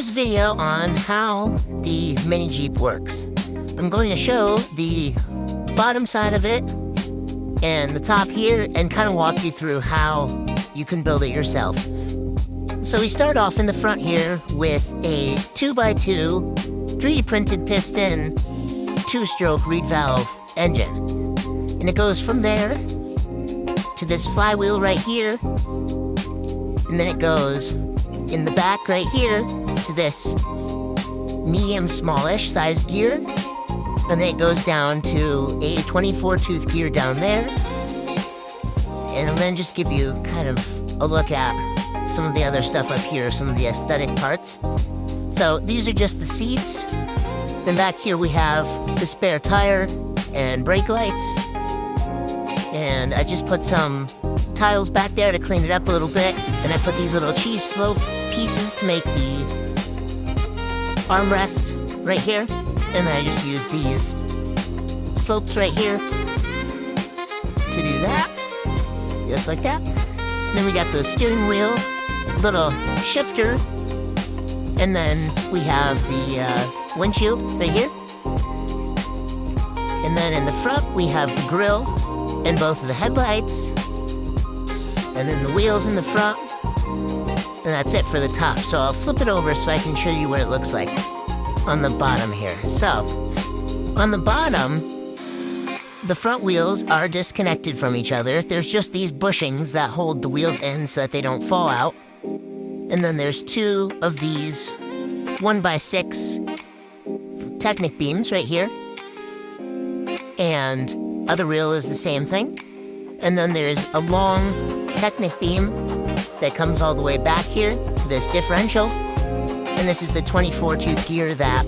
Here's a video on how the Mini Jeep works. I'm going to show the bottom side of it and the top here and kind of walk you through how you can build it yourself. So we start off in the front here with a 2x2 3D printed piston 2-stroke reed valve engine. And it goes from there to this flywheel right here, and then it goes in the back right here to this medium smallish sized gear, and then it goes down to a 24 tooth gear down there. And I'm gonna just give you kind of a look at some of the other stuff up here, some of the aesthetic parts. So these are just the seats. Then back here we have the spare tire and brake lights. And I just put some tiles back there to clean it up a little bit. Then I put these little cheese slope pieces to make the armrest right here. And then I just use these slopes right here to do that. Just like that. And then we got the steering wheel, little shifter. And then we have the windshield right here. And then in the front we have the grille and both of the headlights. And then the wheels in the front. And that's it for the top. So I'll flip it over so I can show you what it looks like on the bottom here. So, on the bottom, the front wheels are disconnected from each other. There's just these bushings that hold the wheels in so that they don't fall out. And then there's two of these 1x6 Technic beams right here. And other reel is the same thing. And then there's a long Technic beam that comes all the way back here to this differential. And this is the 24 tooth gear that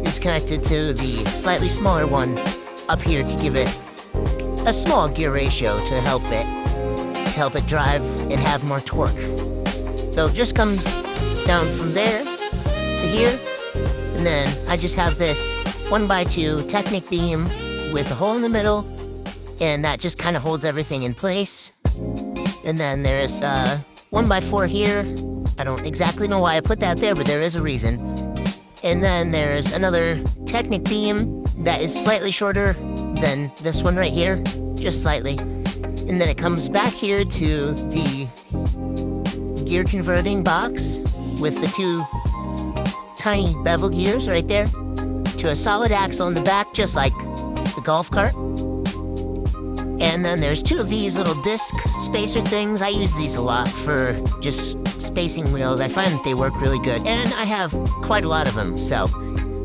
is connected to the slightly smaller one up here to give it a small gear ratio to help it drive and have more torque. So it just comes down from there to here. And then I just have this 1x2 Technic beam with a hole in the middle, and that just kind of holds everything in place. And then there's 1x4 here. I don't exactly know why I put that there, but there is a reason. And then there's another Technic beam that is slightly shorter than this one right here, just slightly. And then it comes back here to the gear converting box with the two tiny bevel gears right there to a solid axle in the back, just like the golf cart. And then there's two of these little disc spacer things. I use these a lot for just spacing wheels. I find that they work really good. And I have quite a lot of them, so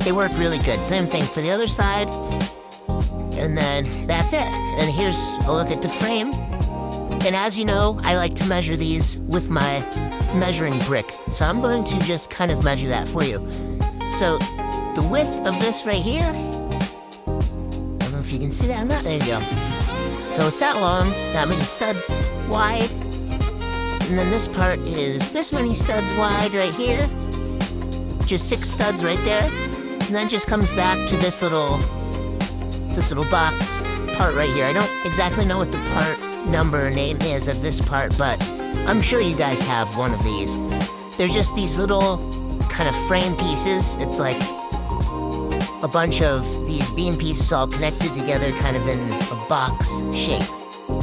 they work really good. Same thing for the other side. And then that's it. And here's a look at the frame. And as you know, I like to measure these with my measuring brick. So I'm going to just kind of measure that for you. So the width of this right here, I don't know if you can see that or not. There you go. So it's that long, that many studs wide. And then this part is this many studs wide right here. Just 6 studs right there. And then it just comes back to this little box part right here. I don't exactly know what the part number or name is of this part, but I'm sure you guys have one of these. They're just these little kind of frame pieces. It's like a bunch of these beam pieces all connected together kind of in a box shape.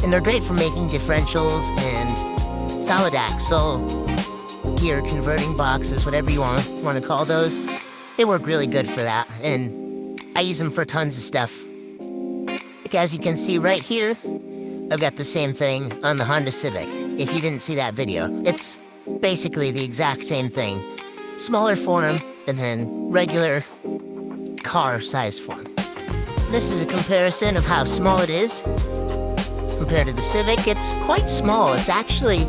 And they're great for making differentials and solid axle gear converting boxes, whatever you want to call those. They work really good for that, and I use them for tons of stuff. Like as you can see right here, I've got the same thing on the Honda Civic. If you didn't see that video, it's basically the exact same thing. Smaller form, and then regular car-sized form. This is a comparison of how small it is compared to the Civic. It's quite small. It's actually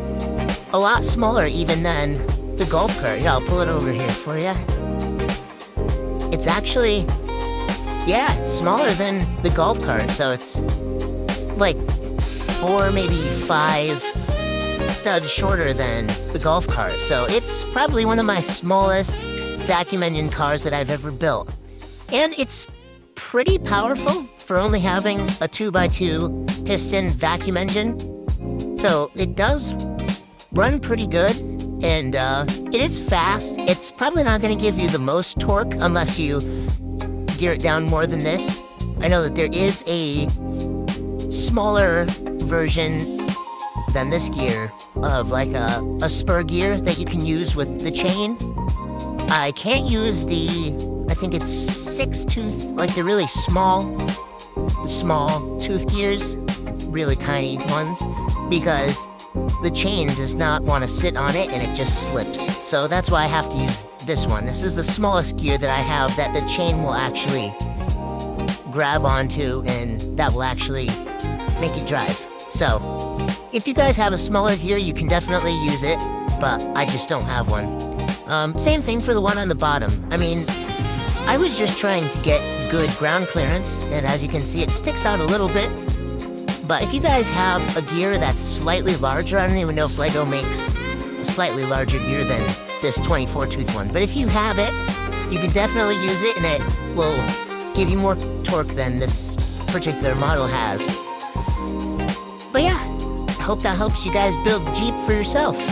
a lot smaller even than the golf cart. Here, I'll pull it over here for you. It's actually, yeah, it's smaller than the golf cart. So it's like 4, maybe 5 studs shorter than the golf cart. So it's probably one of my smallest vacuum engine cars that I've ever built. And it's pretty powerful for only having a 2x2 piston vacuum engine. So it does run pretty good, and it is fast. It's probably not going to give you the most torque unless you gear it down more than this. I know that there is a smaller version than this gear of like a spur gear that you can use with the chain. I can't use I think it's 6-tooth, like the really the small tooth gears, really tiny ones, because the chain does not want to sit on it and it just slips. So that's why I have to use this one. This is the smallest gear that I have that the chain will actually grab onto and that will actually make it drive. So if you guys have a smaller gear, you can definitely use it, but I just don't have one. Same thing for the one on the bottom. I mean, I was just trying to get good ground clearance, and as you can see, it sticks out a little bit. But if you guys have a gear that's slightly larger, I don't even know if LEGO makes a slightly larger gear than this 24-tooth one. But if you have it, you can definitely use it, and it will give you more torque than this particular model has. But yeah, I hope that helps you guys build Jeep for yourselves.